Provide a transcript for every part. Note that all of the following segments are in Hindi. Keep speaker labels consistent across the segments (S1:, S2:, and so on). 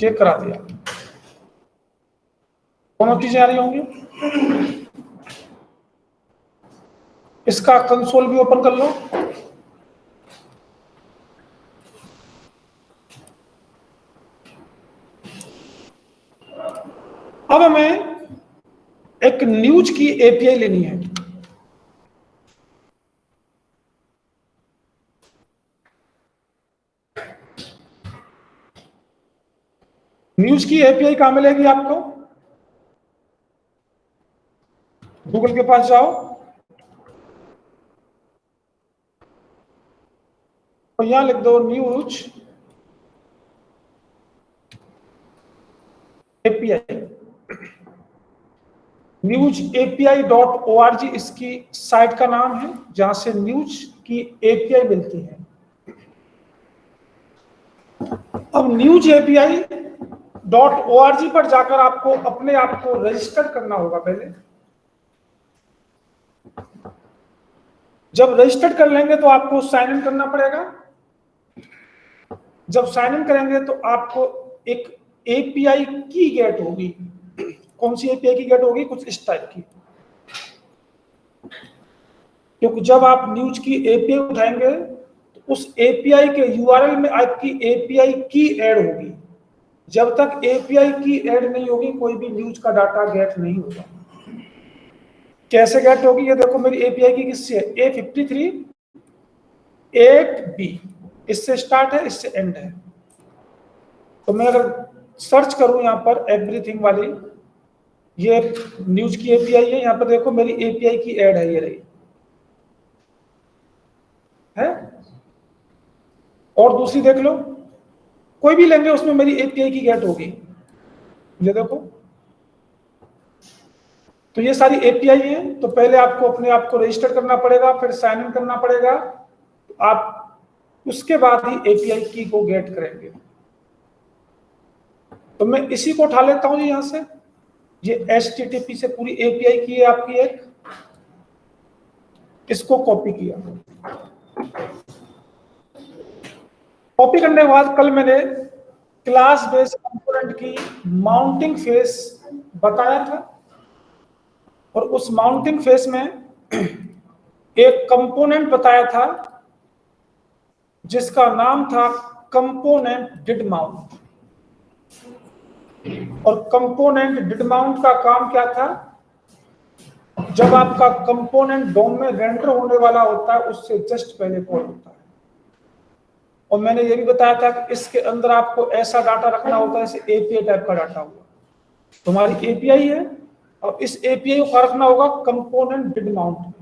S1: चेक करा दिया, दोनों चीजें आ रही होंगी। इसका कंसोल भी ओपन कर लो। अब हमें एक न्यूज की एपीआई लेनी है। न्यूज की एपीआई कहां मिलेगी आपको? गूगल के पास जाओ और यहां लिख दो न्यूज एपीआई। न्यूज API.org इसकी साइट का नाम है, जहां से न्यूज की एपीआई मिलती है। अब न्यूज API.org पर जाकर आपको अपने आप को रजिस्टर करना होगा। पहले जब रजिस्टर कर लेंगे तो आपको साइन इन करना पड़ेगा। जब साइन इन करेंगे तो आपको एक एपीआई की गेट होगी। कौन सी एपीआई की गेट होगी? कुछ इस टाइप की, क्योंकि जब आप न्यूज की एपीआई उठाएंगे तो उस एपीआई के यूआरएल में आपकी एपीआई की ऐड होगी। जब तक एपीआई की ऐड नहीं होगी कोई भी न्यूज का डाटा गेट नहीं होगा। कैसे गेट होगी? ये देखो मेरी एपीआई की किससे है? A53-8B, इससे स्टार्ट है, इससे एंड है। तो मैं अगर सर्च करूं यहां पर एवरीथिंग वाली, ये न्यूज की एपीआई है। यहां पर देखो मेरी एपीआई की ऐड है, ये रही है। और दूसरी देख लो, कोई भी लेंगे उसमें मेरी एपीआई की गेट होगी। ये देखो, तो ये सारी एपीआई है। तो पहले आपको अपने आप को रजिस्टर करना पड़ेगा, फिर साइन इन करना पड़ेगा। आप उसके बाद ही एपीआई की को गेट करेंगे। तो मैं इसी को उठा लेता हूं जी यहां से। ये HTTP से पूरी एपीआई की है आपकी एक, इसको कॉपी किया। कॉपी करने के बाद कल मैंने क्लास बेस्ड कंपोनेंट की माउंटिंग फेस बताया था, और उस माउंटिंग फेस में एक कंपोनेंट बताया था जिसका नाम था कंपोनेंट डिड माउंट। और कंपोनेंट डिड माउंट का काम क्या था? जब आपका कंपोनेंट डोम में रेंडर होने वाला होता है उससे जस्ट पहले कॉल होता है। और मैंने ये भी बताया था कि इसके अंदर आपको ऐसा डाटा रखना होता है जैसे एपीआई टाइप का डाटा हुआ। तुम्हारी एपीआई है और इस एपीआई को रखना होगा कंपोनेंट डिड माउंट में।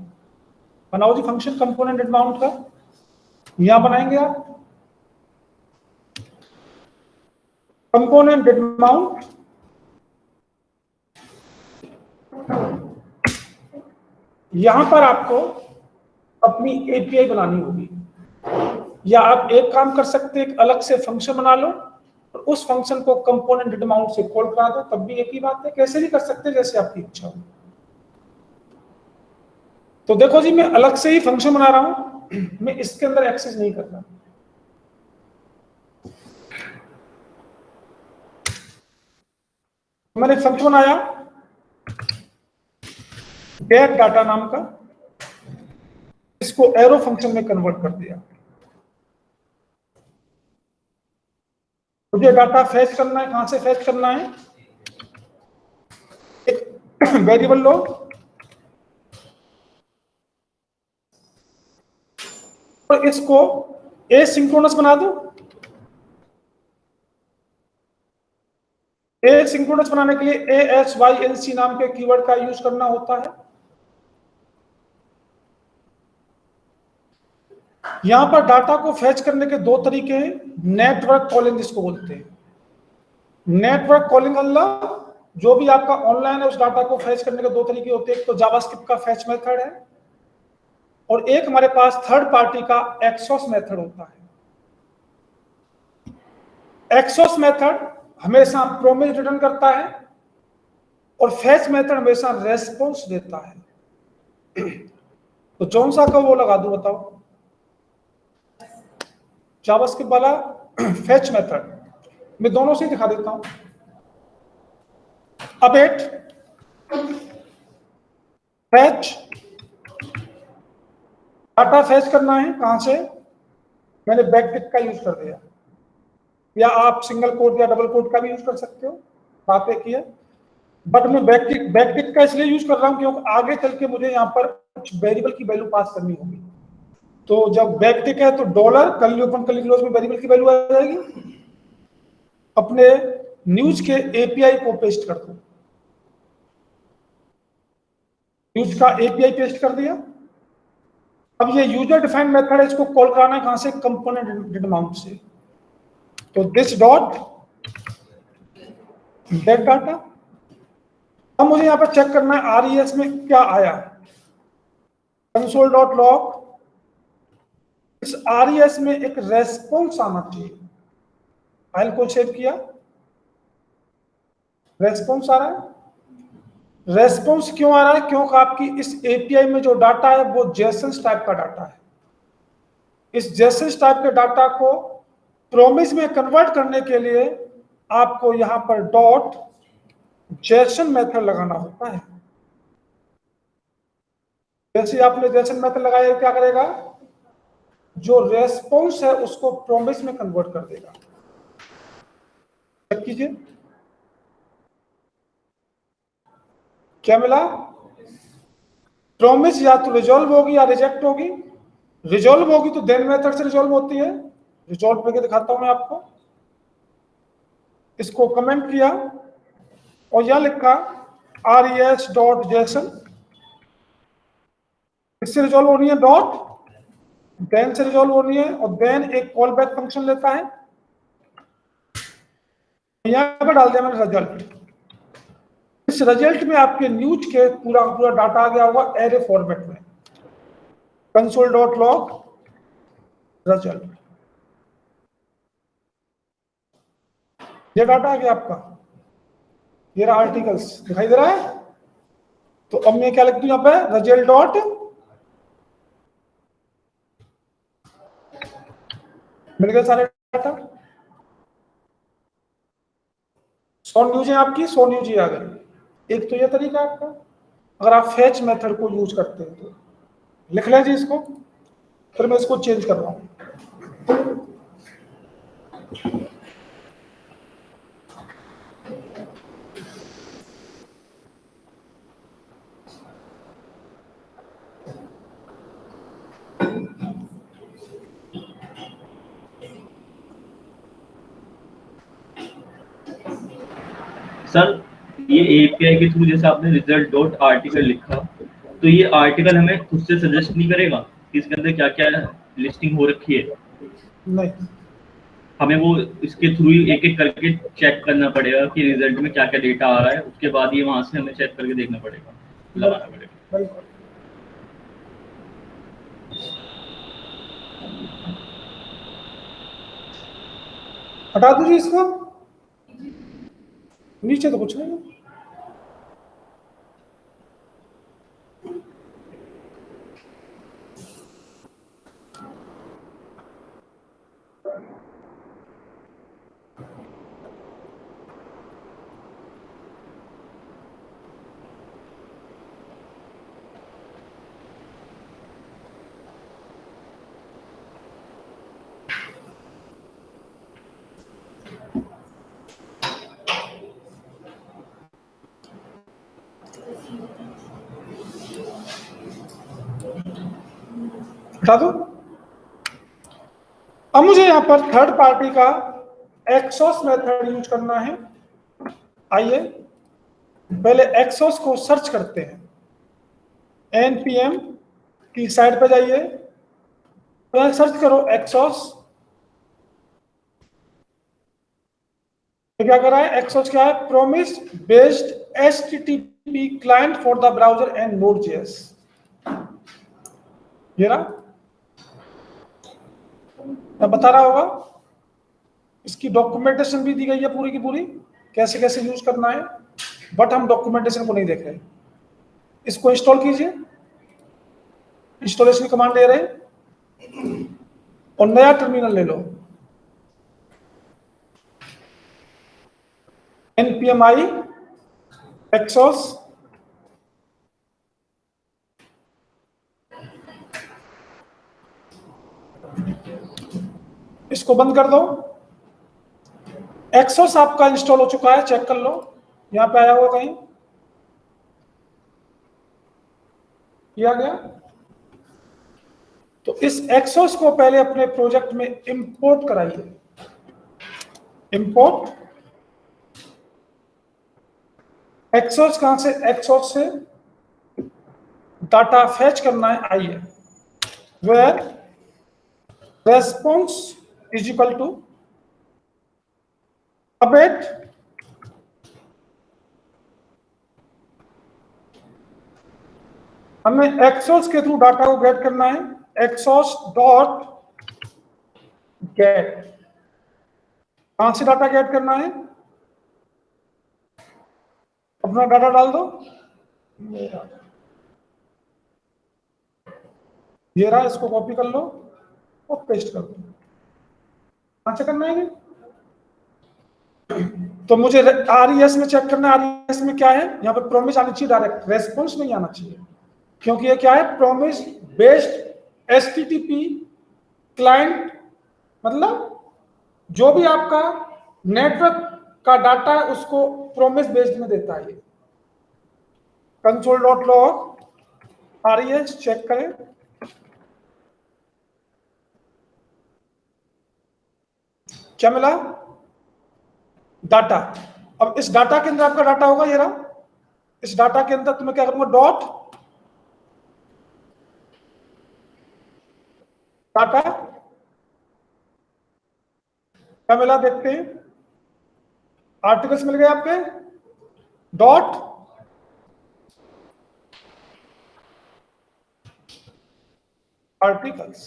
S1: बनाओ जी फंक्शन कंपोनेंट डिड माउंट का, यहां बनाएंगे आप कंपोनेंट डिड माउंट। यहां पर आपको अपनी एपीआई बनानी होगी, या आप एक काम कर सकते हैं, एक अलग से फंक्शन बना लो और उस फंक्शन को कंपोनेंट डिड माउंट से कॉल करा दो, तब भी एक ही बात है। कैसे भी कर सकते हैं, जैसे आपकी इच्छा हो। तो देखो जी, मैं अलग से ही फंक्शन बना रहा हूं, मैं इसके अंदर एक्सेस नहीं कर रहा। मैंने फंक्शन बनाया गेट डाटा नाम का, इसको एरो फंक्शन में कन्वर्ट कर दिया। मुझे डाटा फैच करना है, कहां से फैच करना है? एक वेरिएबल लो, और इसको एसिंक्रोनस बना दो। एसिंक्रोनस बनाने के लिए ASYNC नाम के कीवर्ड का यूज करना होता है। यहां पर डाटा को फैच करने के दो तरीके हैं। नेटवर्क कॉलिंग जिसको बोलते हैं, नेटवर्क कॉलिंग अल्लाह, जो भी आपका ऑनलाइन है उस डाटा को फैच करने के दो तरीके होते हैं। एक तो जावास्क्रिप्ट का फैच मेथड है, और एक हमारे पास थर्ड पार्टी का एक्सॉस मेथड होता है। एक्सॉस मेथड हमेशा प्रॉमिस रिटर्न करता है, और फैच मेथड हमेशा रेस्पॉन्स देता है। तो कौन सा का वो लगा दूं बताओ? जावास्क्रिप्ट वाला फैच मेथड, मैं दोनों से ही दिखा देता हूं। अपडेट फैच, डाटा फैच करना है कहां से, मैंने बैकटिक का यूज कर दिया, या आप सिंगल कोट या डबल कोट का भी यूज कर सकते हो, बात एक ही है। बट मैं बैकटिक का इसलिए यूज कर रहा हूं क्योंकि आगे चल के मुझे यहाँ पर कुछ वेरिएबल की वैल्यू पास करनी होगी। तो जब बैकटिक है तो dollar curly open curly close में वेरिएबल की वैल्यू आ जाएगी, अपने न्यूज के एपीआई को पेस्ट कर दो, न्यूज का एपीआई पेस्ट कर दिया। अब ये यूजर डिफाइंड मेथड है, इसको कॉल कराना है कहां से, कंपोनेंट डेटा माउंट से। तो दिस डॉट गेट डाटा। अब मुझे यहां पर चेक करना है आरईएस में क्या आया, कंसोल डॉट लॉग। इस आरईएस में एक रेस्पॉन्स आना चाहिए, फाइल को सेव किया, रेस्पॉन्स आ रहा है। रेस्पॉन्स क्यों आ रहा है, क्योंकि आपकी इस एपीआई में जो डाटा है वो जेसन टाइप का डाटा है। इस जेसन टाइप के डाटा को प्रोमिस में कन्वर्ट करने के लिए आपको यहां पर डॉट जेसन मेथड लगाना होता है। जैसे आपने जेसन मेथड लगाया, क्या करेगा, जो रेस्पॉन्स है उसको प्रोमिस में कन्वर्ट कर देगा। चेक कीजिए क्या मिला, प्रोमिस या तो रिजॉल्व होगी या रिजेक्ट होगी। रिजॉल्व होगी तो देन मेथड से रिजॉल्व होती है, रिजॉल्व करके दिखाता हूं मैं आपको। इसको कमेंट किया और यह लिखा res डॉट जेसन, इससे रिजॉल्व होनी है डॉट, देन से रिजॉल्व होनी है, और देन एक कॉल बैक फंक्शन लेता है। यहां पर डाल दिया मैंने रिजल्ट। इस रिजल्ट में आपके न्यूज के पूरा का पूरा डाटा आ गया होगा एरे फॉर्मेट में, कंसोल डॉट लॉग रिजल्ट, ये डाटा आ गया आपका, ये रहा आर्टिकल्स दिखाई दे रहा है। तो अब मैं क्या लिख दूं यहां पे, रिजल्ट डॉट, मिल गए सारे डाटा। 100 न्यूज है आपकी, 100 न्यूज ही आ गई। एक तो ये तरीका है आपका, अगर आप फैच मेथड को यूज करते हैं तो लिख लें जी इसको, फिर मैं इसको चेंज कर रहा हूं।
S2: सर ये एपीआई के थ्रू जैसे आपने रिजल्ट डॉट आर्टिकल लिखा, तो ये आर्टिकल हमें खुद से सजेस्ट नहीं करेगा कि इसके अंदर क्या क्या लिस्टिंग हो रखी है?
S1: नहीं,
S2: हमें वो इसके थ्रू ही एक एक करके चेक करना पड़ेगा कि रिजल्ट में क्या क्या डेटा आ रहा है, उसके बाद ये वहां से हमें चेक करके देखना पड़ेगा, लगाना पड़ेगा।
S1: बिल्कुल। हटा दीजिए इसको, नीचे तो कुछ नहीं है। हटा दो। अब मुझे यहां पर थर्ड पार्टी का एक्सॉस मेथड यूज करना है। आइए पहले एक्सॉस को सर्च करते हैं, npm की साइड पे जाइए, तो सर्च करो एक्सॉस। तो क्या कर रहा है, एक्सॉस क्या है, promise based http client for the browser and Node.js. ये रहा, मैं बता रहा होगा, इसकी डॉक्यूमेंटेशन भी दी गई है पूरी की पूरी, कैसे कैसे यूज करना है, बट हम डॉक्यूमेंटेशन को नहीं देख रहे। इसको इंस्टॉल कीजिए, इंस्टॉलेशन कमांड ले रहे हैं, और नया टर्मिनल ले लो। npmi एक्सोस इसको बंद कर दो। एक्सोस आपका इंस्टॉल हो चुका है, चेक कर लो, यहां पे आया हुआ कहीं, किया गया। तो इस एक्सोस को पहले अपने प्रोजेक्ट में इंपोर्ट कराइए। इंपोर्ट एक्सोस कहां से? एक्सोस से डाटा फेच करना है। आइए, where response is equal to await हमें एक्सोस के थ्रू डाटा को गेट करना है। एक्सोस डॉट गेट, कहां से डाटा गेट करना है? अपना डाटा डाल दो, ये रहा, इसको कॉपी कर लो और पेस्ट कर दो। कहां से करना है? तो मुझे RES में चेक करना है। RES में क्या है? यहाँ पे प्रॉमिस आनी चाहिए, डायरेक्ट रेस्पॉन्स नहीं आना चाहिए, क्योंकि ये क्या है? प्रॉमिस बेस्ड HTTP क्लाइंट, मतलब जो भी आपका नेटवर्क का डाटा है उसको प्रॉमिस बेस्ड में देता है। ये console.log RES चेक करें, क्या मिला? डाटा। अब इस डाटा के अंदर आपका डाटा होगा, ये रहा। इस डाटा के अंदर तुम्हें क्या करूंगा? डॉट डाटा, क्या मिला देखते हैं। आर्टिकल्स मिल गए आपके, डॉट आर्टिकल्स,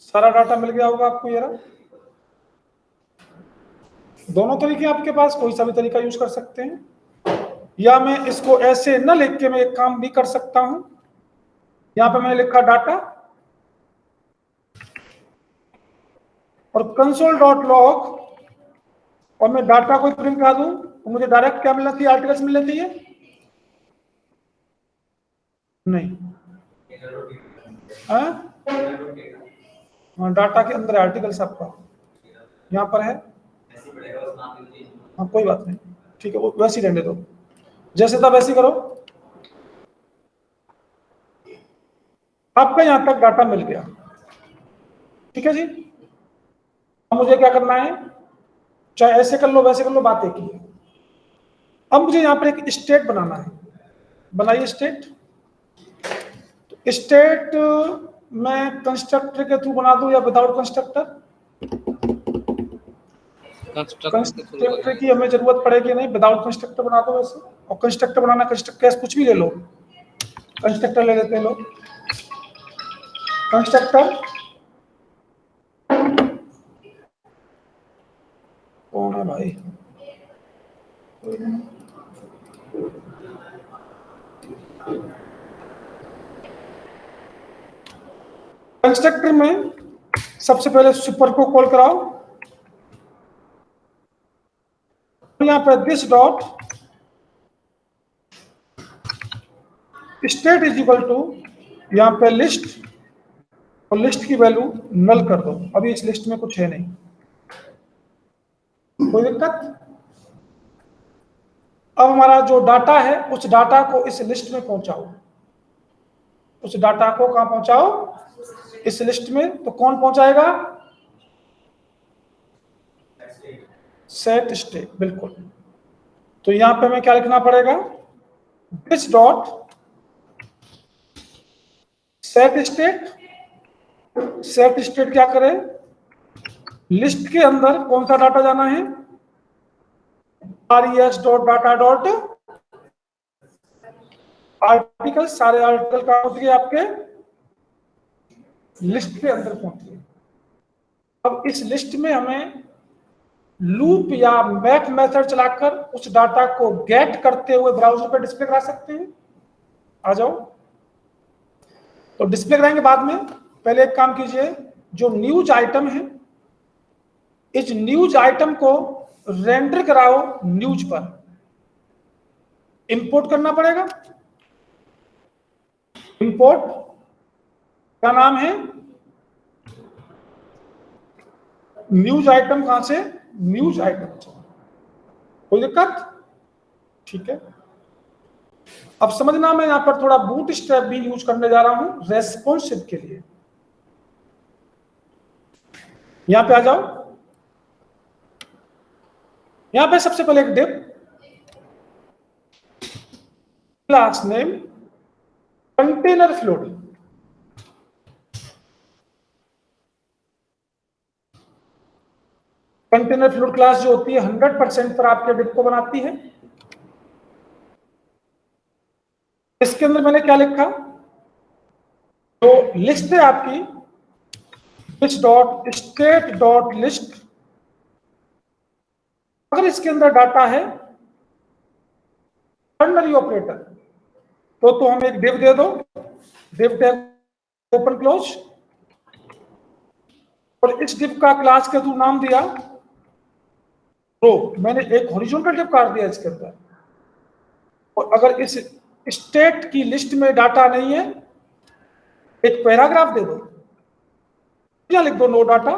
S1: सारा डाटा मिल गया होगा आपको। ये रहा। दोनों तरीके आपके पास, कोई सा भी तरीका यूज कर सकते हैं, या मैं इसको ऐसे न लिख के मैं एक काम भी कर सकता हूं। यहां पे मैंने लिखा डाटा और console.log, और मैं डाटा को प्रिंट करा दूं तो मुझे डायरेक्ट क्या मिलना चाहिए? आर्टिकल्स मिलने चाहिए, नहीं? हाँ, डाटा के अंदर आर्टिकल्स आपका यहाँ पर है। हाँ, कोई बात नहीं, ठीक है, वो वैसे ही रहने दो, जैसे था वैसे ही करो। आपका यहां तक डाटा मिल गया, ठीक है जी। अब मुझे क्या करना है? चाहे ऐसे कर लो वैसे कर लो, बात एक ही है। अब मुझे यहां पर एक स्टेट बनाना है। बनाइए स्टेट। तो स्टेट मैं कंस्ट्रक्टर के थ्रू बना दूं या विदाउट कंस्ट्रक्टर? कंस्ट्रक्टर की हमें जरूरत पड़ेगी नहीं, विदाउट कंस्ट्रक्टर बना दो वैसे। और कंस्ट्रक्टर बनाना, कंस्ट्रक्टर कुछ भी ले लो, कंस्ट्रक्टर ले लेते हैं लोग। कंस्ट्रक्टर कौन है भाई? कंस्ट्रक्टर में सबसे पहले सुपर को कॉल कराओ। यहां पर this dot state is equal to, यहां पे लिस्ट, और लिस्ट की वैल्यू नल कर दो। अभी इस लिस्ट में कुछ है नहीं, कोई दिक्कत? अब हमारा जो डाटा है उस डाटा को इस लिस्ट में पहुंचाओ। उस डाटा को कहां पहुंचाओ? इस लिस्ट में। तो कौन पहुंचाएगा? सेट स्टेट, बिल्कुल। तो यहां पे हमें क्या लिखना पड़ेगा? This dot set state. Set state क्या करे? लिस्ट के अंदर कौन सा डाटा जाना है? RES dot data dot article. सारे आर्टिकल कहां पहुंच गए? आपके लिस्ट के अंदर पहुंच गए। अब इस लिस्ट में हमें लूप या मैक मेथड चलाकर उस डाटा को गेट करते हुए ब्राउजर पर डिस्प्ले करा सकते हैं। आ जाओ। तो डिस्प्ले कराएंगे बाद में, पहले एक काम कीजिए, जो न्यूज आइटम है, इस न्यूज आइटम को रेंडर कराओ न्यूज पर, इंपोर्ट करना पड़ेगा। इंपोर्ट का नाम है न्यूज आइटम। कहां से? न्यूज आइटम से। कोई दिक्कत? ठीक है। अब समझना, मैं यहां पर थोड़ा बूट स्ट्रैप भी यूज करने जा रहा हूं रेस्पॉन्सिव के लिए। यहां पे आ जाओ। यहां पे सबसे पहले एक div class name container float. Container float class जो होती है 100% पर आपके डिव को बनाती है। इसके अंदर मैंने क्या लिखा, तो लिस्ट है आपकी list dot state dot list. अगर इसके अंदर डाटा है टर्नरी ऑपरेटर, तो हमें एक डिव दे दो, डिव टैग ओपन क्लोज, और इस डिव का क्लास के थ्रू नाम दिया रो। मैंने एक हॉरिजॉन्टल डिव काट दिया इसके अंदर। और अगर इस स्टेट की लिस्ट में डाटा नहीं है, एक पैराग्राफ दे दो, या लिख दो नो डाटा।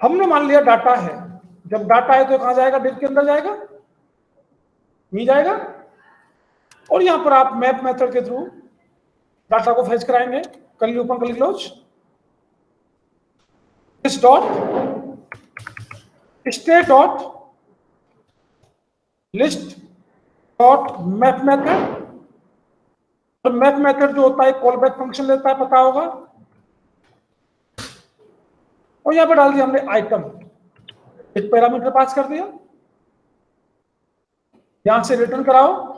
S1: हमने मान लिया डाटा है। जब डाटा है तो कहां जाएगा? डिव के अंदर जाएगा, नहीं जाएगा। और यहां पर आप मैप मेथड के थ्रू डाटा को फेच कराएंगे। कर्ली ओपन कर्ली क्लोज, इस dot state dot list dot map method. तो मैप मेथड जो होता है कॉल बैक फंक्शन लेता है, पता होगा। और यहां पर डाल दिया हमने आइटम, एक पैरामीटर पास कर दिया। यहां से रिटर्न कराओ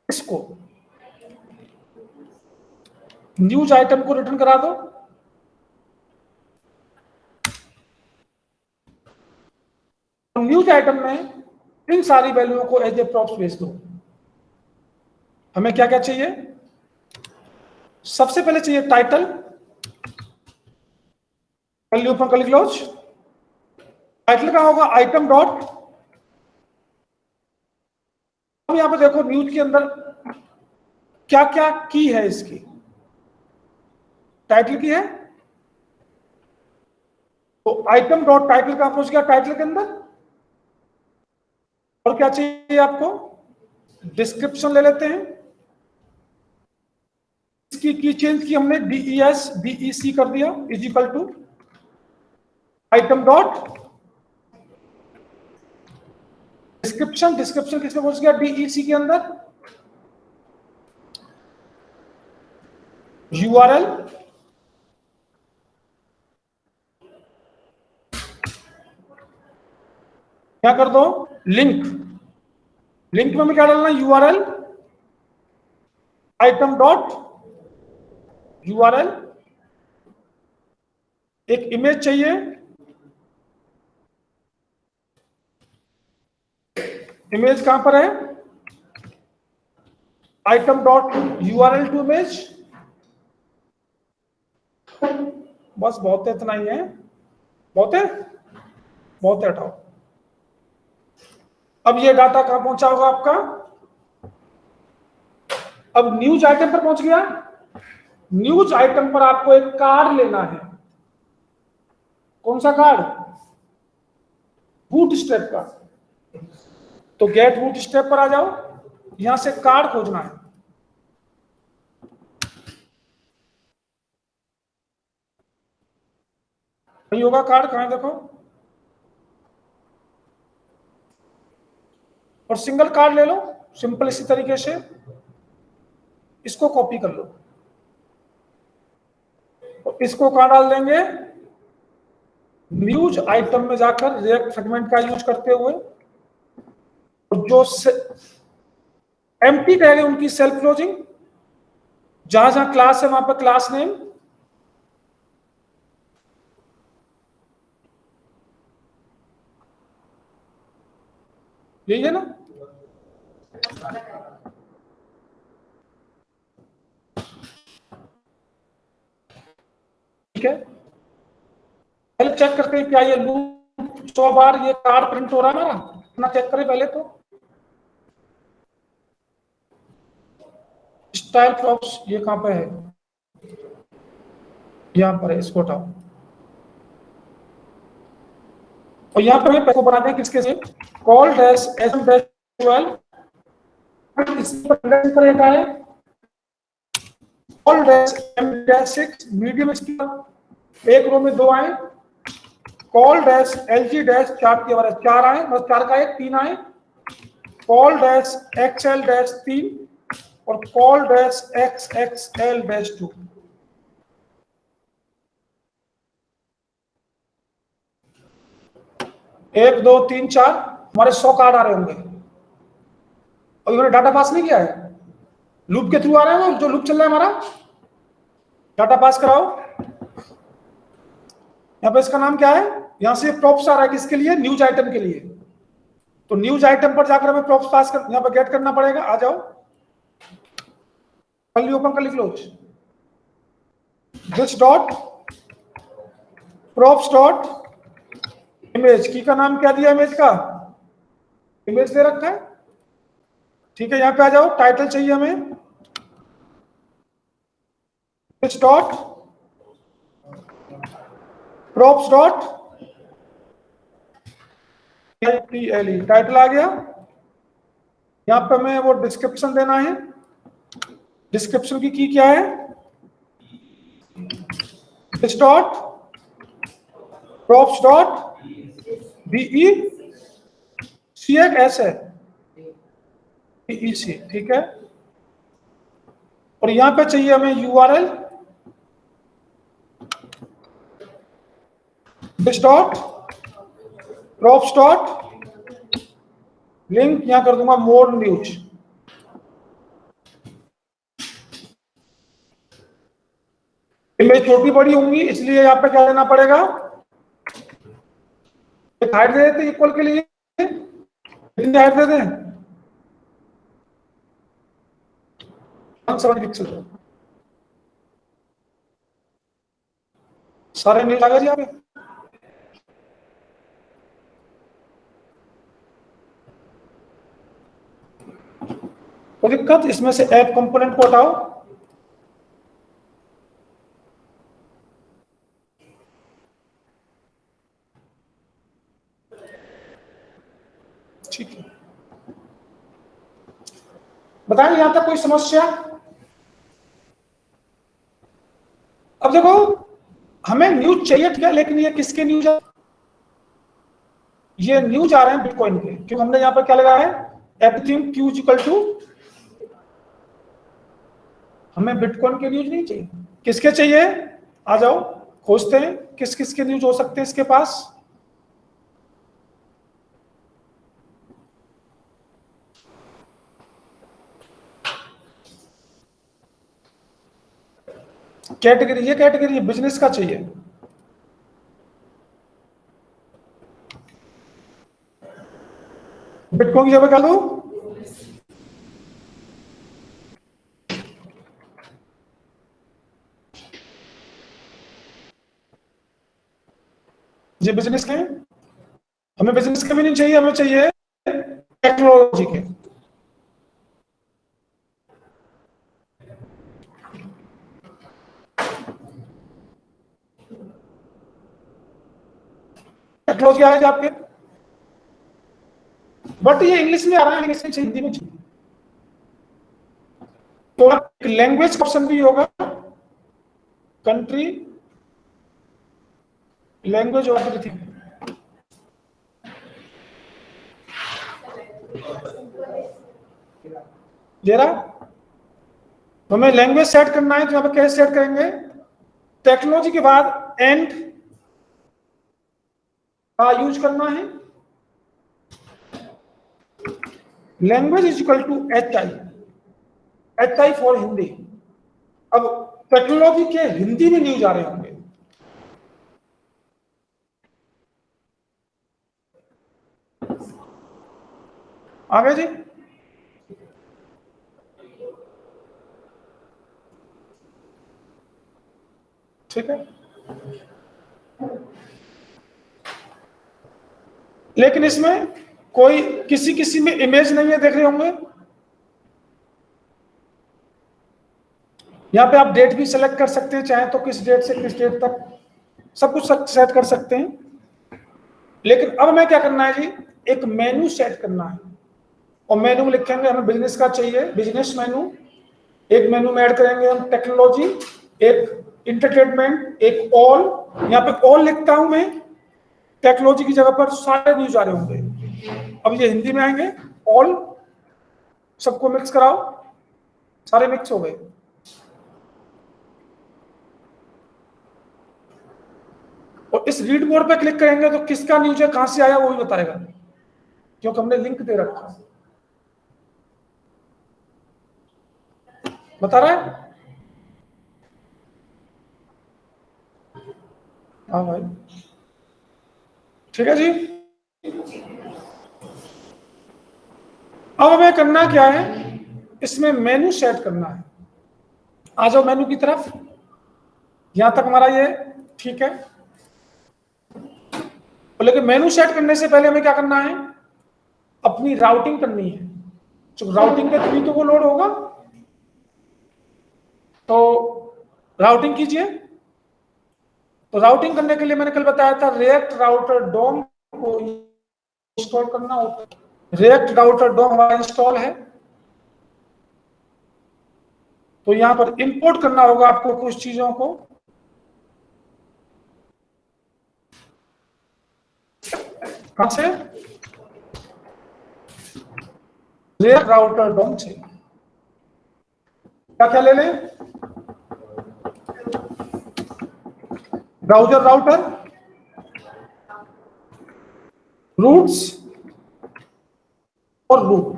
S1: इसको, न्यूज आइटम को रिटर्न करा दो। न्यूज आइटम में इन सारी वैल्यूओं को एज ए प्रॉप्स भेज दो। हमें क्या क्या चाहिए? सबसे पहले चाहिए title, curly open curly close. Title का होगा आइटम डॉट। अब यहां पर देखो न्यूज के अंदर क्या क्या की है इसकी। टाइटल की है, तो आइटम डॉट टाइटल का पहुंच गया टाइटल के अंदर। और क्या चाहिए आपको? डिस्क्रिप्शन ले लेते हैं। इसकी की चेंज की हमने DEC कर दिया, is equal to item dot description. Description किसमें पहुंच गया? DEC के अंदर। URL, क्या कर दो? लिंक। लिंक में हमें क्या डालना? URL item dot URL। एक इमेज चाहिए, इमेज कहां पर है? Item dot URL to image. बस बहुत है, इतना ही है। बहुत है, बहुत है, हटाओ। अब ये डाटा कहां पहुंचा होगा आपका? अब न्यूज आइटम पर पहुंच गया। न्यूज आइटम पर आपको एक कार्ड लेना है। कौन सा कार्ड? बूटस्ट्रैप का। तो गेट बूटस्ट्रैप पर आ जाओ, यहां से कार्ड खोजना है। नहीं होगा कार्ड, कहां है देखो। और सिंगल कार्ड ले लो, सिंपल इसी तरीके से इसको कॉपी कर लो। तो इसको कहां डाल देंगे? न्यूज आइटम में जाकर रिएक्ट फ्रेगमेंट का यूज करते हुए, जो एम्प्टी टैग है उनकी सेल्फ क्लोजिंग, जहां जहां क्लास है वहां पर क्लास नेम, यही है ना। है, पहले चेक करते हैं क्या ये लूप 100 बार ये कार्ड प्रिंट हो रहा है हमारा, इतना चेक करें पहले। तो स्टाइल प्रॉप्स ये कहां पे है, यहां पर है, इसको हटाओ। और यहां पर पैको बना दें किसके से, कॉल डैश एसएम डैश 12, इस पर करेगा है call dash M dash 6 medium scale, एक रो में 2 आए, कॉल डैश एलजी डैश 4 के बारे 4 आए, बस 4 का 1 3 आए, कॉल डैश एक्सएल डैश 3 और कॉल डैश एक्सएक्सएल डैश 2। एक 2 3 4 हमारे 100 कार्ड आ रहे होंगे, और इन्होंने डाटा पास नहीं किया है, लूप के थ्रू आ रहा है, वो जो लूप चल रहा है हमारा, डाटा पास कराओ। यहाँ पे इसका नाम क्या है, यहां से प्रॉप्स आ रहा है किसके लिए, न्यूज आइटम के लिए। तो न्यूज आइटम पर जाकर हमें प्रॉप्स पास कर, यहाँ पर गेट करना पड़ेगा। आ जाओ, कल ओपन कर close, this dot props dot image, की का नाम क्या दिया, इमेज का इमेज दे रखा है, ठीक है। यहाँ पे आ जाओ, टाइटल चाहिए हमें, this dot props dot title आ गया। यहाँ पे हमें वो डिस्क्रिप्शन देना है, डिस्क्रिप्शन की क्या है, this dot props dot B E C एक एस है, बीई सी, ठीक है। और यहां पे चाहिए हमें URL, this dot props dot link, यहां कर दूंगा मोर न्यूज। इमेज छोटी बड़ी होंगी, इसलिए यहाँ पे क्या देना पड़ेगा, हाइट दे देते इक्वल के लिए, कितनी हाइट दे दें, 170 पिक्सल। सारे न्यूज आ गए यहाँ पे। कोई दिक्कत, इसमें से ऐप कंपोनेंट को हटाओ, ठीक है। बताएं यहां तक कोई समस्या। अब देखो, हमें न्यूज चाहिए, ठीक है, लेकिन ये किसके न्यूज है, ये न्यूज आ रहे हैं बिटकॉइन के, क्योंकि हमने यहां पर क्या लगाया है, एवरीथिंग क्यू इक्वल टू, हमें बिटकॉइन के न्यूज नहीं चाहिए, किसके चाहिए, आ जाओ खोजते हैं किस किस के न्यूज हो सकते हैं इसके पास। कैटेगरी, ये कैटेगरी बिजनेस का चाहिए, बिटकॉइन की जगह क्या लो, ये बिजनेस के, हमें बिजनेस के भी नहीं चाहिए, हमें चाहिए टेक्नोलॉजी के। टेक्नोलॉजी आ रही है आपके, बट ये इंग्लिश में आ रहा है, इंग्लिश में चाहिए, हिंदी में चाहिए। तो लैंग्वेज का ऑप्शन भी होगा, कंट्री लैंग्वेज और एवरीथिंग, दे रहा। तो हमें लैंग्वेज सेट करना है, तो यहाँ पे कैसे सेट करेंगे, टेक्नोलॉजी के बाद एंड का यूज करना है, language is equal to H I for Hindi. अब टेक्नोलॉजी के हिंदी में न्यूज आ रहे होंगे, आगे जी, ठीक है। लेकिन इसमें कोई किसी किसी में इमेज नहीं है, देख रहे होंगे। यहाँ पे आप डेट भी सेलेक्ट कर सकते हैं, चाहे तो किस डेट से किस डेट तक सब कुछ सेट कर सकते हैं। लेकिन अब हमें क्या करना है जी, एक मेनू सेट करना है, और मेनू में लिखेंगे हमें बिजनेस का चाहिए, बिजनेस मेनू। एक मेनू में ऐड करेंगे हम टेक्नोलॉजी, एक इंटरटेनमेंट, एक ऑल। यहाँ पे ऑल लिखता हूं मैं, टेक्नोलॉजी की जगह पर सारे न्यूज आ रहे होंगे। अब ये हिंदी में आएंगे, ऑल, सबको मिक्स कराओ, सारे मिक्स हो गए। और इस रीड मोड पे क्लिक करेंगे तो किसका न्यूज है, कहां से आया, वो भी बताएगा, क्योंकि हमने लिंक दे रखा है। बता रहा है? हाँ भाई, ठीक है जी। अब हमें करना क्या है, इसमें मेनू सेट करना है। आ जाओ मेनू की तरफ, यहां तक हमारा ये ठीक है। लेकिन मेनू सेट करने से पहले हमें क्या करना है, अपनी राउटिंग करनी है। जो राउटिंग के थ्रू तो वो लोड होगा, तो राउटिंग कीजिए। तो राउटिंग करने के लिए मैंने कल बताया था, रिएक्ट राउटर डोम को इंस्टॉल करना होता है। रिएक्ट राउटर डोम हमारा इंस्टॉल है, तो यहां पर इंपोर्ट करना होगा आपको कुछ चीजों को। कहां से? रिएक्ट राउटर डोम से। क्या क्या ले लें? ब्राउजर राउटर, रूट्स और रूट,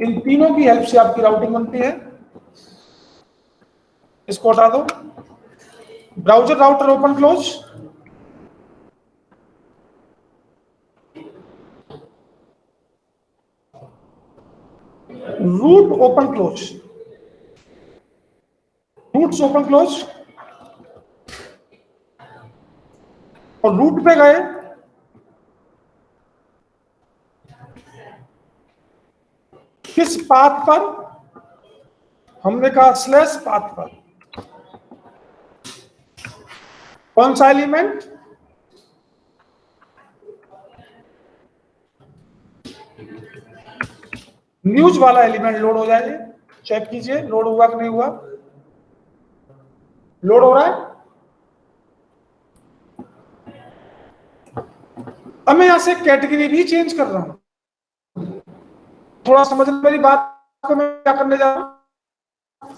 S1: इन तीनों की हेल्प से आपकी राउटिंग बनती है। इसको हटा दो। Browser router open close, route open close, routes open close, और रूट पे गए, किस पाथ पर? हमने कहा स्लैश पाथ पर। कौन सा एलिमेंट? न्यूज वाला एलिमेंट लोड हो जाएगा। चेक कीजिए लोड हुआ कि नहीं हुआ। लोड हो रहा है। अब मैं यहां से कैटेगरी भी चेंज कर रहा हूं, थोड़ा समझना मेरी बात को। मैं क्या करने जा रहा हूं,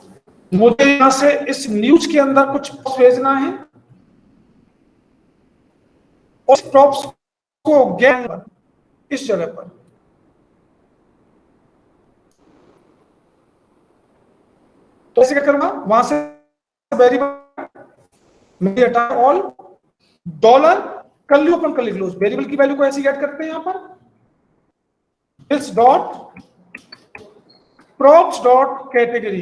S1: मुझे यहां से इस न्यूज के अंदर कुछ भेजना है, और प्रॉप्स को गेट इस जगह पर। तो ऐसे क्या करूंगा, वहां से वेरिएबल मैं हटा all, dollar curly open curly close, variable की वैल्यू को ऐसे गेट करते हैं यहां पर, this dot props dot category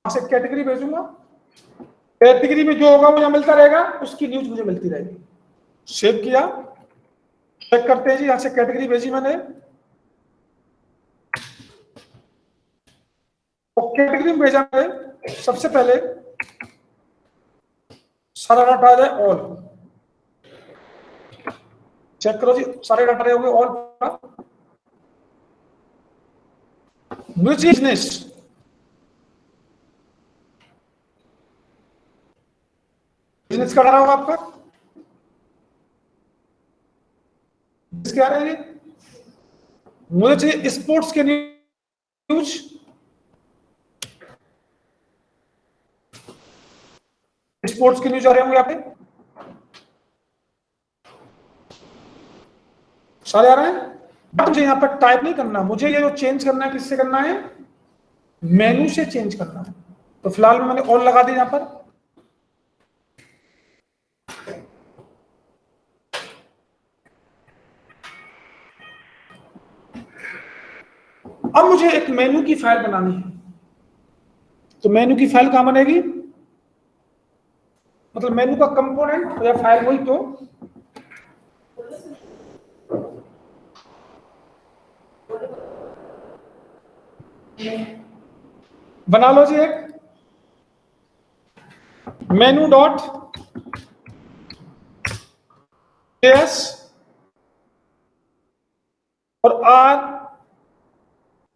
S1: से कैटेगरी भेजूंगा। कैटेगरी में जो होगा वो यहां मिलता रहेगा, उसकी न्यूज मुझे मिलती रहेगी। सेव किया, चेक करते हैं जी। यहां से कैटेगरी भेजी मैंने, तो कैटेगरी में भेजा है। सबसे पहले सारा डाटा आ जाए ऑल, चेक करो जी, सारे डाटा रहे होंगे ऑल। बिजनेस, बिजनेस का डाटा होगा आपका, क्या रहे मुझे चाहिए स्पोर्ट्स के न्यूज, स्पोर्ट्स के न्यूज आ रहे होंगे यहाँ पे, सारे आ रहे हैं। मुझे यहाँ पर टाइप नहीं करना, मुझे ये जो चेंज करना है किससे करना है, मेनू से चेंज करना है। तो फिलहाल में मैंने ऑल लगा दी यहां पर। अब मुझे एक मेनू की फाइल बनानी है, तो मेनू की फाइल कहां बनेगी, मतलब मेनू का कंपोनेंट या फाइल वही तो बना लो जी एक मेनू डॉट एस और आर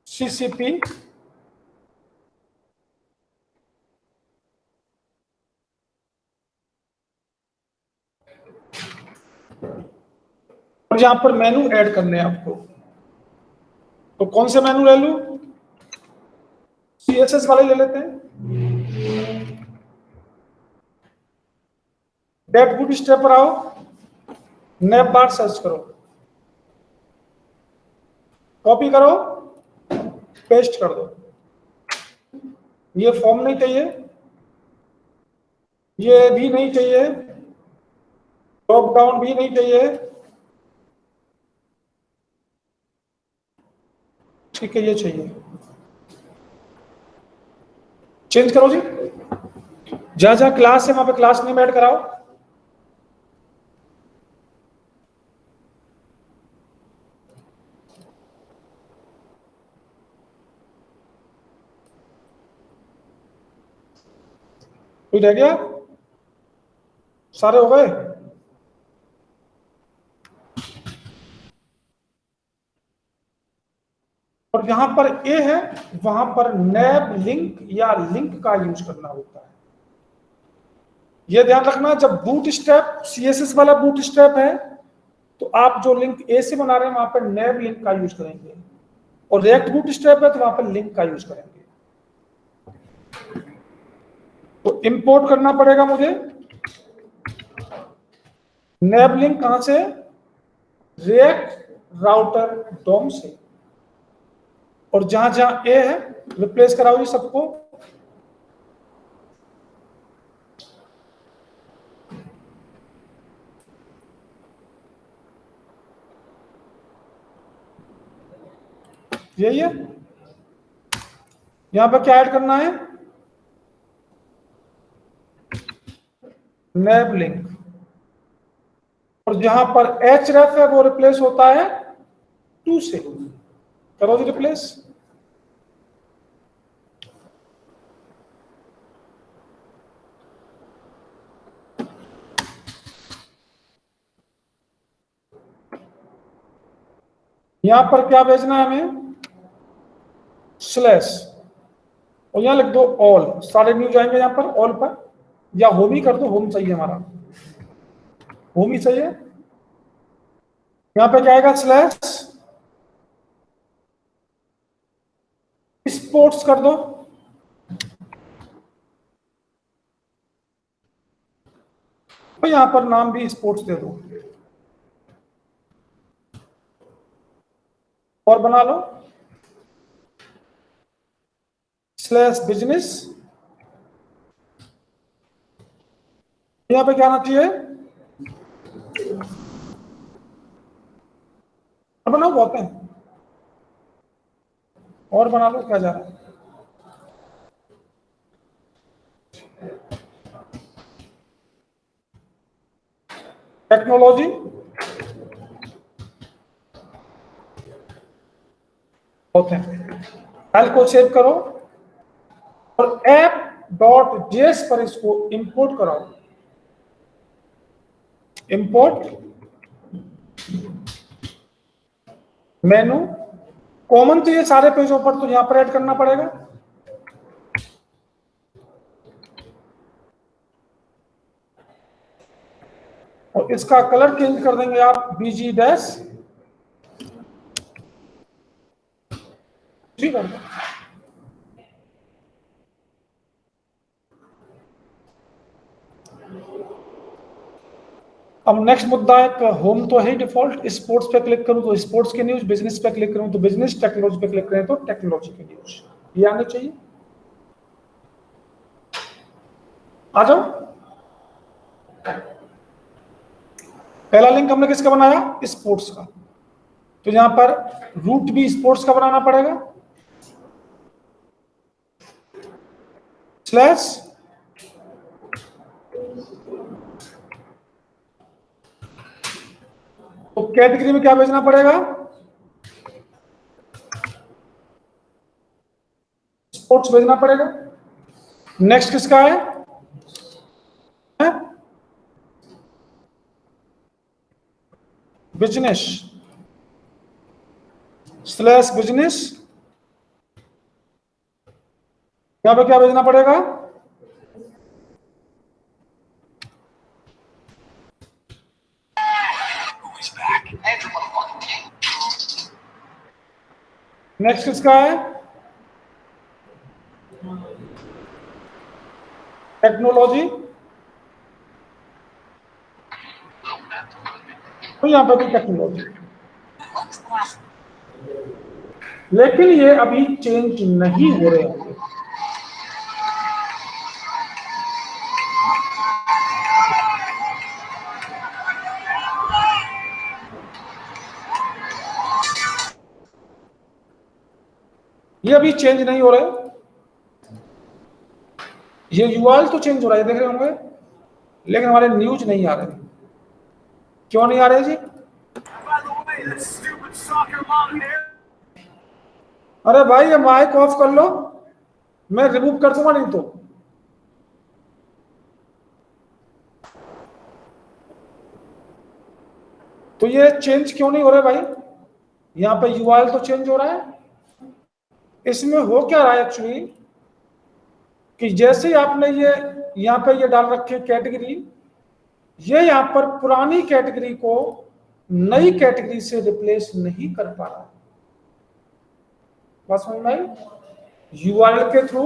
S1: CCP और यहां पर मेनू ऐड करने हैं आपको। तो कौन से मेनू ले लूं? CSS वाले ले लेते हैं। डेट बूट स्टेप पर आओ, नैप बार सर्च करो, कॉपी करो, पेस्ट कर दो। ये फॉर्म नहीं चाहिए, ये भी नहीं चाहिए, ड्रॉप डाउन भी नहीं चाहिए, ठीक है, ये चाहिए। चेंज करो जी, जहां जहां क्लास है वहां पे क्लास नेम ऐड कराओ। कोई रह गया? सारे हो गए? और जहां पर ए है वहां पर नैब लिंक या लिंक का यूज करना होता है। यह ध्यान रखना, जब बूट स्टेप CSS वाला बूट स्टेप है तो आप जो लिंक ए से बना रहे हैं वहां पर नैब लिंक का यूज करेंगे, और रिएक्ट बूट स्टेप है तो वहां पर लिंक का यूज करेंगे। तो इंपोर्ट करना पड़ेगा मुझे नैब लिंक, कहां से? रिएक्ट राउटर डोम से। और जहां जहां ए है रिप्लेस कराओ जी सबको। यही है। यहां पर क्या ऐड करना है? नैब लिंक। और जहां पर href है वो रिप्लेस होता है 2 से। करो जी रिप्लेस। यहां पर क्या भेजना है हमें? स्लैश, और यहां लिख दो ऑल। सारे न्यू जाएंगे यहां पर ऑल पर, या होम ही कर दो, होम चाहिए हमारा, होम ही चाहिए। यहां पे क्या आएगा? स्लैश स्पोर्ट्स कर दो, और यहां पर नाम भी स्पोर्ट्स दे दो, और बना लो स्लैश बिजनेस। यहां पे क्या आना चाहिए? और बनाओ, बहुत है, और बना लो, क्या जा रहा है? टेक्नोलॉजी, बहुत है। फाइल को सेव करो और app.js पर इसको इंपोर्ट कराओ। इंपोर्ट मेनू कॉमन चाहिए सारे पेजों पर, तो यहां पर ऐड करना पड़ेगा। और इसका कलर चेंज कर देंगे आप BG डैश, ठीक है। अब नेक्स्ट मुद्दा है, होम तो है डिफॉल्ट, स्पोर्ट्स पे क्लिक करूं तो स्पोर्ट्स की न्यूज, बिजनेस पे क्लिक करूं तो बिजनेस, टेक्नोलॉजी पे क्लिक करें तो टेक्नोलॉजी की न्यूज, ये आने चाहिए। आ जाओ। पहला लिंक हमने किसका बनाया? स्पोर्ट्स का। तो यहां पर रूट भी स्पोर्ट्स का बनाना पड़ेगा, स्लैश तो कैटेगरी में क्या भेजना पड़ेगा? स्पोर्ट्स भेजना पड़ेगा। नेक्स्ट किसका है? बिजनेस स्लैश बिजनेस, यहां पे क्या भेजना पड़ेगा? नेक्स्ट किसका है? टेक्नोलॉजी, तो यहां पर भी टेक्नोलॉजी। लेकिन ये अभी चेंज नहीं हो रहे होंगे। ये अभी चेंज नहीं हो रहे। ये यूआरएल तो चेंज हो रहा है, देख रहे होंगे, लेकिन हमारे न्यूज नहीं आ रहे। क्यों नहीं आ रहे जी? अरे भाई ये माइक ऑफ कर लो, मैं रिमूव कर दूंगा नहीं तो ये चेंज क्यों नहीं हो रहा भाई? यहां पे यूआरएल तो चेंज हो रहा है। इसमें हो क्या रहा है एक्चुअली कि जैसे ही आपने ये यहां पे ये डाल रखे कैटेगरी, ये यहां पर पुरानी कैटेगरी को नई कैटेगरी से रिप्लेस नहीं कर पा रहा। बात समझ में आई? यूआरएल के थ्रू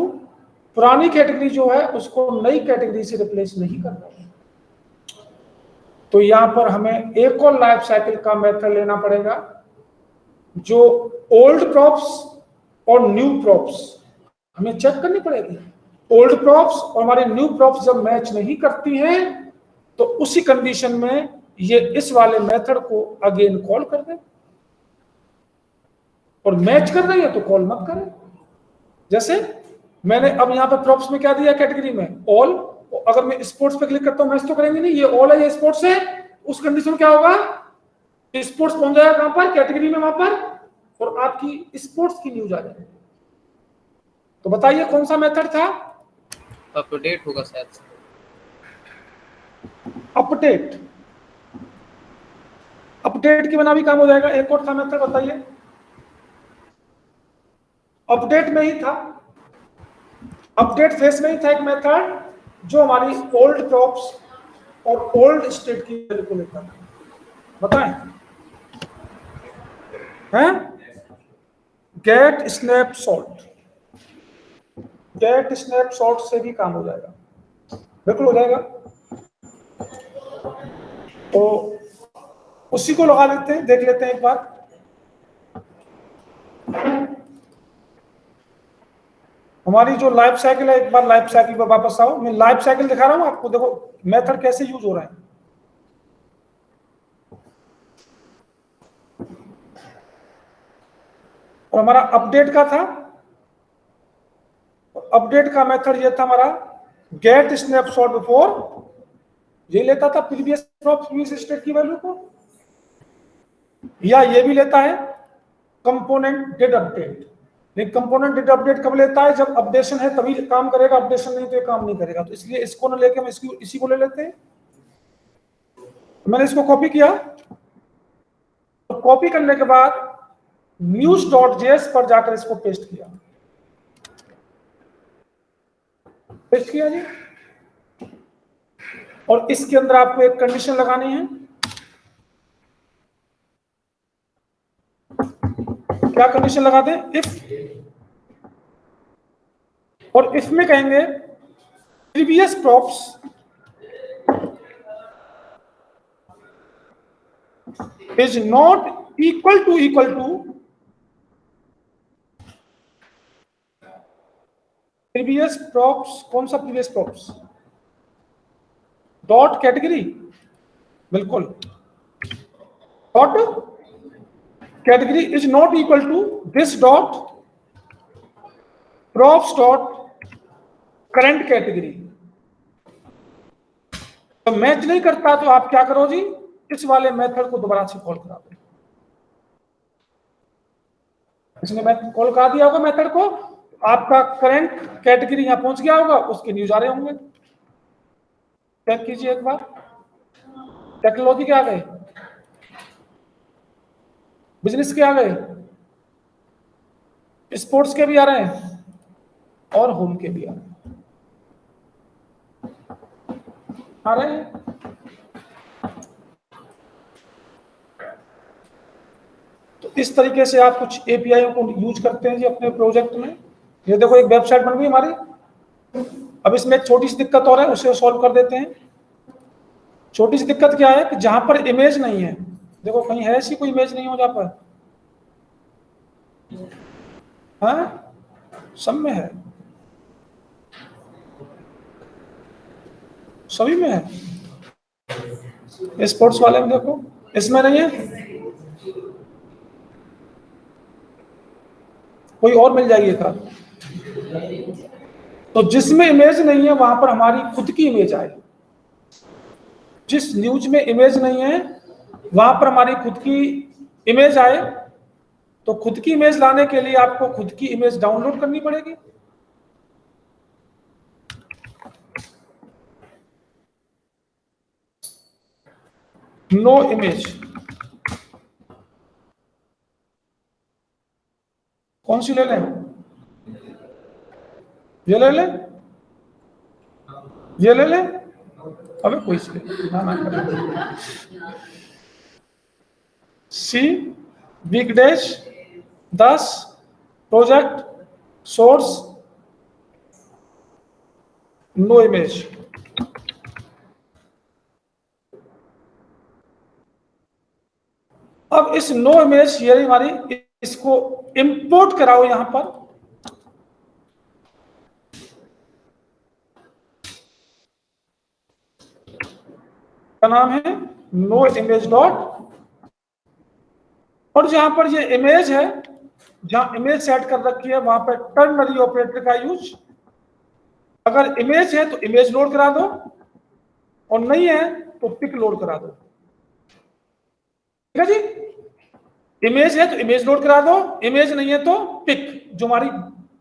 S1: पुरानी कैटेगरी जो है उसको नई कैटेगरी से रिप्लेस नहीं कर रहा। तो यहां पर हमें एक और लाइफ साइकिल का मेथड लेना पड़ेगा, जो ओल्ड प्रॉप्स और न्यू प्रॉप्स हमें चेक करनी पड़ेगी। ओल्ड प्रॉप्स और हमारे न्यू प्रॉप्स जब मैच नहीं करती हैं तो उसी कंडीशन में ये इस वाले मेथड को अगेन कॉल कर दे, और मैच कर रही है तो कॉल मत करें। जैसे मैंने अब यहां पर प्रॉप्स में क्या दिया कैटेगरी में? ऑल। अगर मैं स्पोर्ट्स पे क्लिक करता हूं, मैच तो करेंगे नहीं, ये ऑल है ये स्पोर्ट्स है, उस कंडीशन में क्या होगा? स्पोर्ट्स पहुंच जाएगा कहां पर? कैटेगरी में, वहां पर, और आपकी स्पोर्ट्स की न्यूज आ जाएगी। तो बताइए कौन सा मेथड था?
S3: अपडेट होगा शायद।
S1: अपडेट। अपडेट के बिना भी काम हो जाएगा। एक और था मेथड, बताइए। अपडेट में ही था, अपडेट फेस में ही था एक मेथड जो हमारी ओल्ड प्रॉप्स और ओल्ड स्टेट की वैल्यू को लेता था। बताएं? हैं? Gate snapshot. गेट स्नैपशॉट से भी काम हो जाएगा, बिल्कुल हो जाएगा। तो उसी को लगा लेते हैं, देख लेते हैं एक बार। हमारी जो लाइफ साइकिल है, एक बार लाइफ साइकिल पर वापस आओ। मैं लाइफ साइकिल दिखा रहा हूं आपको, देखो मेथड कैसे यूज हो रहा है। और हमारा अपडेट का था, अपडेट का मेथड ये था हमारा, गेट स्नैपशॉट बिफोर, ये लेता था प्रीवियस प्रीवियस स्टेट की वैल्यू को, या ये भी लेता है कंपोनेंट डिड अपडेट। लेकिन कंपोनेंट डिड अपडेट कब लेता है? जब अपडेशन है तभी काम करेगा, अपडेशन नहीं तो ये काम नहीं करेगा। तो इसलिए इसको ना लेके हम इसी को ले लेते हैं। मैंने इसको कॉपी किया, तो कॉपी करने के बाद news.js पर जाकर इसको पेस्ट किया। पेस्ट किया जी। और इसके अंदर आपको एक कंडीशन लगानी है। क्या कंडीशन लगा दें? इफ, और इफ में कहेंगे previous props is not equal to previous props. कौन सा प्रीवियस प्रॉप्स? डॉट कैटेगरी, बिल्कुल। Dot category is not equal to this dot props dot current category. तो मैच नहीं करता तो आप क्या करो जी? इस वाले मेथड को दोबारा से कॉल करा दो। इसने कॉल करा दिया होगा मेथड को, आपका करंट कैटेगरी यहां पहुंच गया होगा, उसके न्यूज आ रहे होंगे। चेक कीजिए एक बार, टेक्नोलॉजी के आ गए, बिजनेस के आ गए, स्पोर्ट्स के भी आ रहे हैं और होम के भी आ रहे हैं। तो इस तरीके से आप कुछ एपीआई को यूज करते हैं जी अपने प्रोजेक्ट में। ये देखो एक वेबसाइट बन गई हमारी। अब इसमें एक छोटी सी दिक्कत और है, उसे सॉल्व कर देते हैं। छोटी सी दिक्कत क्या है कि जहां पर इमेज नहीं है, देखो कहीं है ऐसी कोई इमेज नहीं हो जहां पर, हाँ सब में है, सभी में है। स्पोर्ट्स वाले में देखो इसमें नहीं है, कोई और मिल जाएगी कार। तो जिसमें इमेज नहीं है वहां पर हमारी खुद की इमेज आए। जिस न्यूज में इमेज नहीं है वहां पर हमारी खुद की इमेज आए। तो खुद की इमेज लाने के लिए आपको खुद की इमेज डाउनलोड करनी पड़ेगी। नो इमेज कौन सी ले लें? ये ले लें, ये ले लें, अबे कोई C C big dash 10 project source no image. अब इस नो इमेज ये हमारी, इसको इंपोर्ट कराओ यहां पर। का नाम है नो इमेज डॉट, और जहां पर ये इमेज है, जहां इमेज सेट कर रखी है वहां पर टर्नरी ऑपरेटर का यूज। अगर इमेज है तो इमेज लोड करा दो, और नहीं है तो पिक लोड करा दो। ठीक है जी, इमेज है तो इमेज लोड करा दो, इमेज नहीं है तो पिक, जो हमारी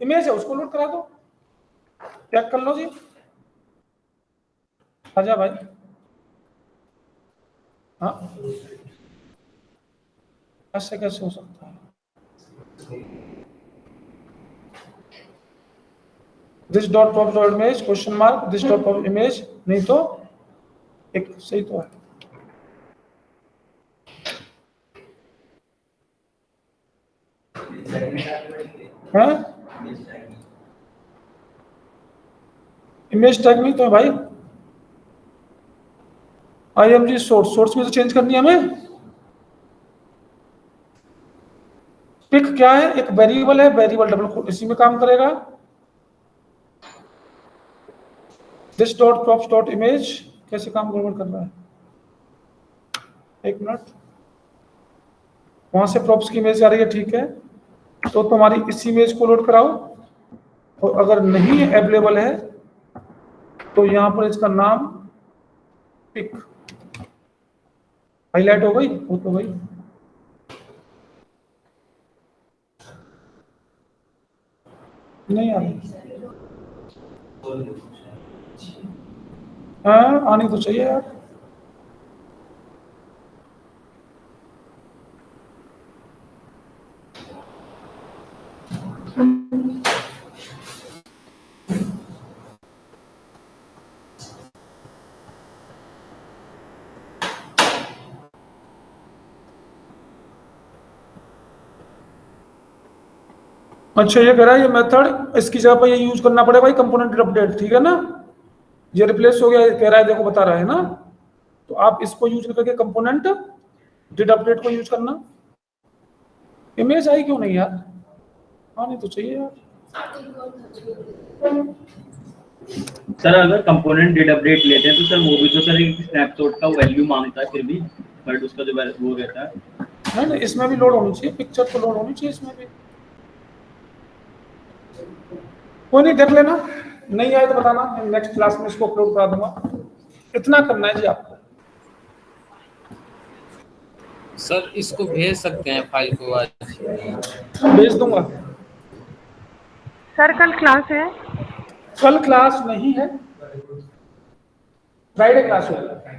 S1: इमेज है उसको लोड करा दो। चेक कर लो जी, आजा भाई। हाँ ऐसे कैसे हो सकता है? This dot top dot image question mark, this dot top image, नहीं तो एक सही तो है। इमेज टैग नहीं तो है भाई। IMG सोर्स, सोर्स में तो चेंज करनी है हमें। पिक क्या है? एक वेरिएबल है, वेरिएबल डबल इसी में काम करेगा। This dot props dot image कैसे काम गड़बड़ कर रहा है? एक मिनट, वहां से प्रॉप्स की इमेज आ रही है, ठीक है, तो तुम्हारी इस इमेज को लोड कराओ, और अगर नहीं अवेलेबल है तो यहां पर इसका नाम पिक हाईलाइट हो गई, वो तो गई। नहीं आ रही, हाँ आनी तो चाहिए यार। अच्छा ये कह रहा है ये मेथड, इसकी जगह पर ये यूज करना पड़ेगा भाई कंपोनेंट अपडेट, ठीक है ना। ये रिप्लेस हो गया, कह रहा है, देखो बता रहा है ना। तो आप इसको यूज करके कंपोनेंट डिड अपडेट को यूज करना। इमेज आई क्यों नहीं यार? आनी तो चाहिए यार।
S2: सर अगर कंपोनेंट डिड अपडेट लेते हैं तो सर वो भी तो सर एक स्नैपशॉट का वैल्यू मांगता है फिर भी, बट उसका जो वो रहता है
S1: ना, इसमें भी लोड होनी चाहिए, पिक्चर तो लोड होनी चाहिए इसमें भी। कोई नहीं, देख लेना, नहीं आए तो बताना, नेक्स्ट क्लास में इसको अपलोड करा दूंगा। इतना करना है जी आपको।
S3: सर इसको भेज सकते हैं फाइल को आज?
S1: भेज दूंगा।
S4: सर कल क्लास है?
S1: कल क्लास नहीं है, फ्राइडे क्लास होगा।